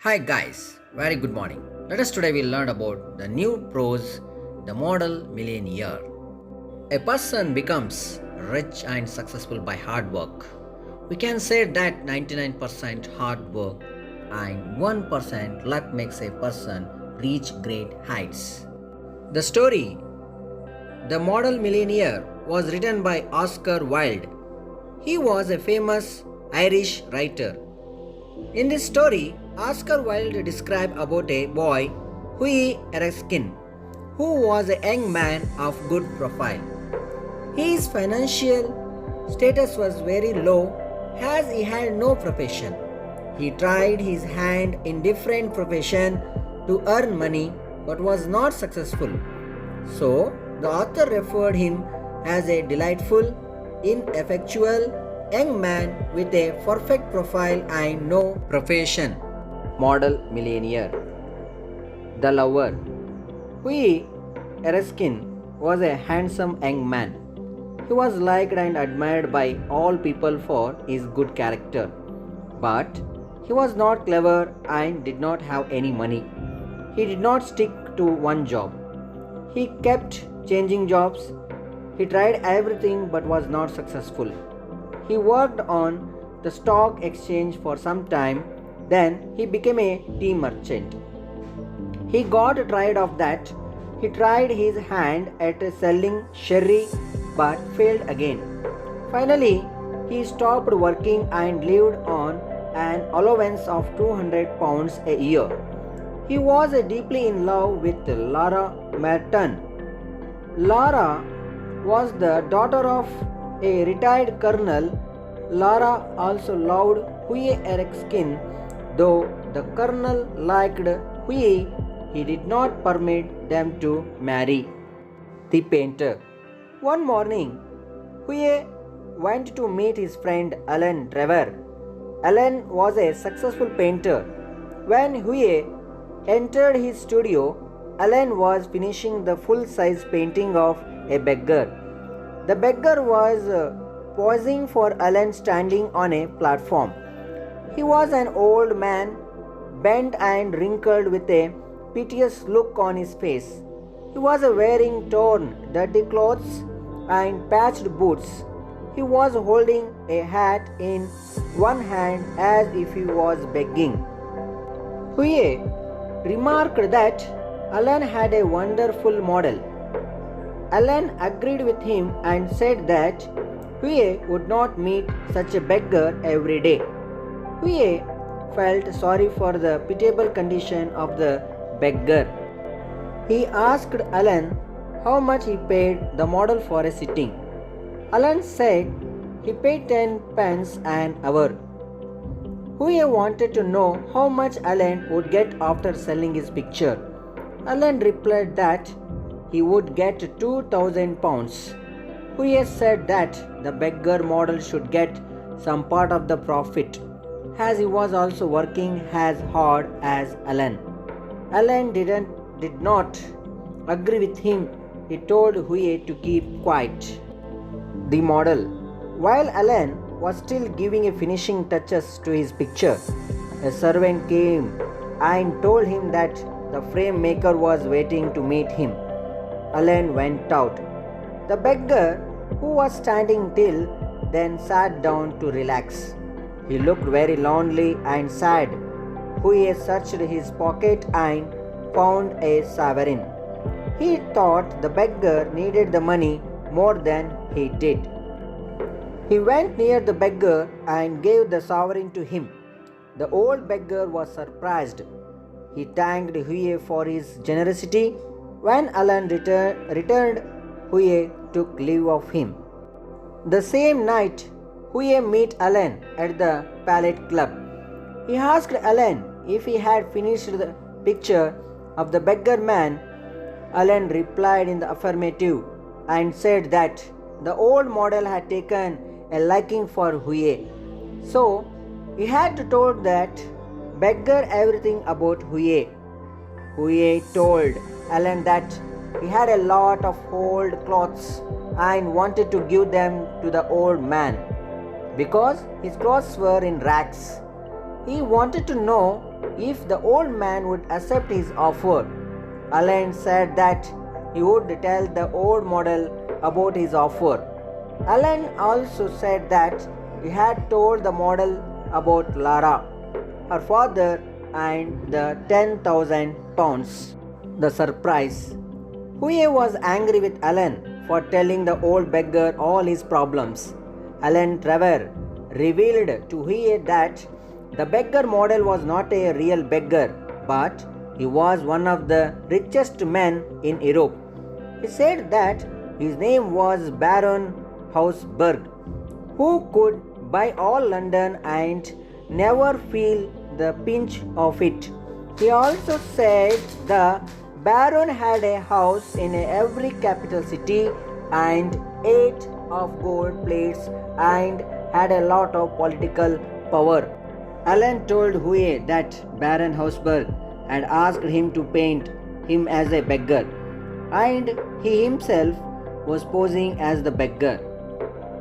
Hi guys, very good morning. Let us today we learn about the new prose, the model millionaire. A person becomes rich and successful by hard work. We can say that 99% hard work and 1% luck makes a person reach great heights. The story, The Model Millionaire, was written by Oscar Wilde. He was a famous Irish writer. In this story, Oscar Wilde described about a boy, Huey Erskine, who was a young man of good profile. His financial status was very low as he had no profession. He tried his hand in different professions to earn money but was not successful. So, the author referred him as a delightful, ineffectual young man with a perfect profile and no profession. Model Millionaire. The Lover. Huey Erskine was a handsome young man. He was liked and admired by all people for his good character. But he was not clever and did not have any money. He did not stick to one job. He kept changing jobs. He tried everything but was not successful. He worked on the stock exchange for some time, then he became a tea merchant. He got tired of that. He tried his hand at selling sherry but failed again. Finally, he stopped working and lived on an allowance of £200 a year. He was deeply in love with Laura Merton. Laura was the daughter of a retired colonel. Laura also loved Huey Erskine. Though the colonel liked Huey, he did not permit them to marry. The Painter. One morning, Huey went to meet his friend Alan Trevor. Alan was a successful painter. When Huey entered his studio, Alan was finishing the full-size painting of a beggar. The beggar was posing for Alan standing on a platform. He was an old man, bent and wrinkled with a piteous look on his face. He was wearing torn, dirty clothes and patched boots. He was holding a hat in one hand as if he was begging. Huey remarked that Alan had a wonderful model. Alan agreed with him and said that Huey would not meet such a beggar every day. Huey felt sorry for the pitiable condition of the beggar. He asked Alan how much he paid the model for a sitting. Alan said he paid 10 pence an hour. Huey wanted to know how much Alan would get after selling his picture. Alan replied that he would get £2,000. Huey said that the beggar model should get some part of the profit, as he was also working as hard as Alan. Alan did not agree with him. He told Huey to keep quiet. The Model. While Alan was still giving finishing touches to his picture, a servant came and told him that the frame maker was waiting to meet him. Alan went out. The beggar, who was standing till then, sat down to relax. He looked very lonely and sad. Huey searched his pocket and found a sovereign. He thought the beggar needed the money more than he did. He went near the beggar and gave the sovereign to him. The old beggar was surprised. He thanked Huey for his generosity. When Alan returned, Huey took leave of him. The same night, Huey met Alan at the Palette Club. He asked Alan if he had finished the picture of the beggar man. Alan replied in the affirmative and said that the old model had taken a liking for Huey. So, he had told that beggar everything about Huey. Huey told Alan that he had a lot of old clothes and wanted to give them to the old man because his clothes were in rags. He wanted to know if the old man would accept his offer. Alan said that he would tell the old model about his offer. Alan also said that he had told the model about Lara, her father, and the 10,000 pounds. The surprise. Huye was angry with Alan for telling the old beggar all his problems. Alan Trevor revealed to Huye that the beggar model was not a real beggar, but he was one of the richest men in Europe. He said that his name was Baron Hausberg, who could buy all London and never feel the pinch of it. He also said the Baron had a house in every capital city and ate of gold plates and had a lot of political power. Alan told Huye that Baron Hausberg had asked him to paint him as a beggar, and he himself was posing as the beggar.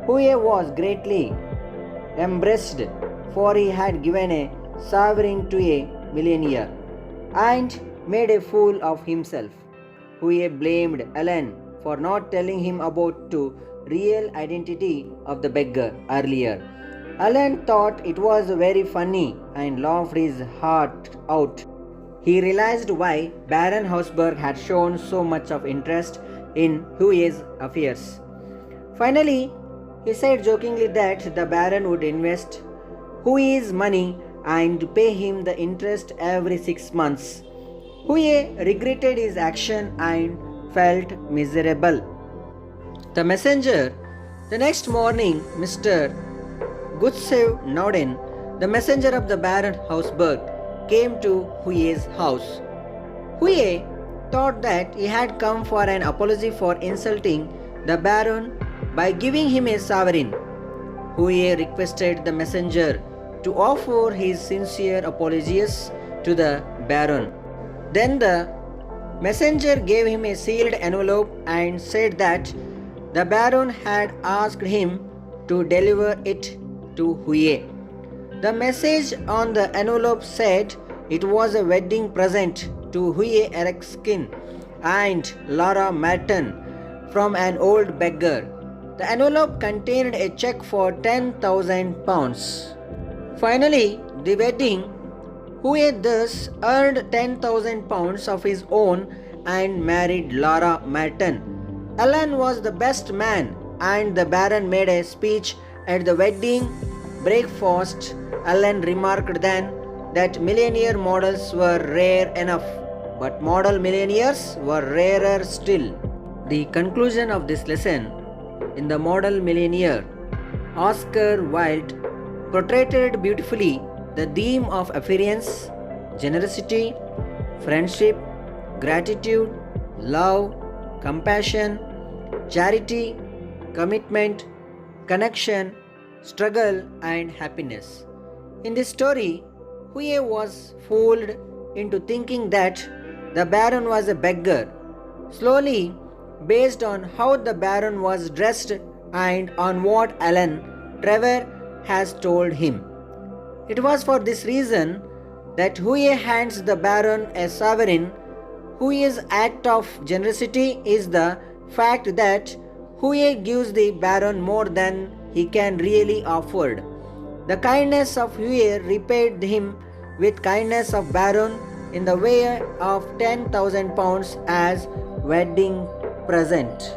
Huye was greatly embarrassed, for he had given a sovereign to a millionaire and made a fool of himself. Huye blamed Alan for not telling him about the real identity of the beggar earlier. Alan thought it was very funny and laughed his heart out. He realized why Baron Hausberg had shown so much of interest in Huye's affairs. Finally, he said jokingly that the Baron would invest Huye's money and pay him the interest every 6 months. Huye regretted his action and felt miserable. The messenger. The next morning, Mr. Gustav Norden, the messenger of the Baron Hausberg, came to Huye's house. Huye thought that he had come for an apology for insulting the Baron by giving him a sovereign. Huye requested the messenger to offer his sincere apologies to the Baron. Then the messenger gave him a sealed envelope and said that the Baron had asked him to deliver it to Huye. The message on the envelope said it was a wedding present to Huye Erskine and Laura Merton from an old beggar. The envelope contained a check for 10,000 pounds. Finally, the wedding. Huye thus earned 10,000 pounds of his own and married Laura Merton. Alan was the best man, and the Baron made a speech at the wedding breakfast. Alan remarked then that millionaire models were rare enough, but model millionaires were rarer still. The conclusion of this lesson. In the Model Millionaire, Oscar Wilde portrayed beautifully the theme of affluence, generosity, friendship, gratitude, love, compassion, charity, commitment, connection, struggle, and happiness. In this story, Huye was fooled into thinking that the Baron was a beggar. Slowly, based on how the Baron was dressed and on what Alan Trevor has told him. It was for this reason that Huye hands the Baron a sovereign. Huye's act of generosity is the fact that Huye gives the Baron more than he can really afford. The kindness of Huye repaid him with kindness of Baron in the way of 10,000 pounds as wedding present.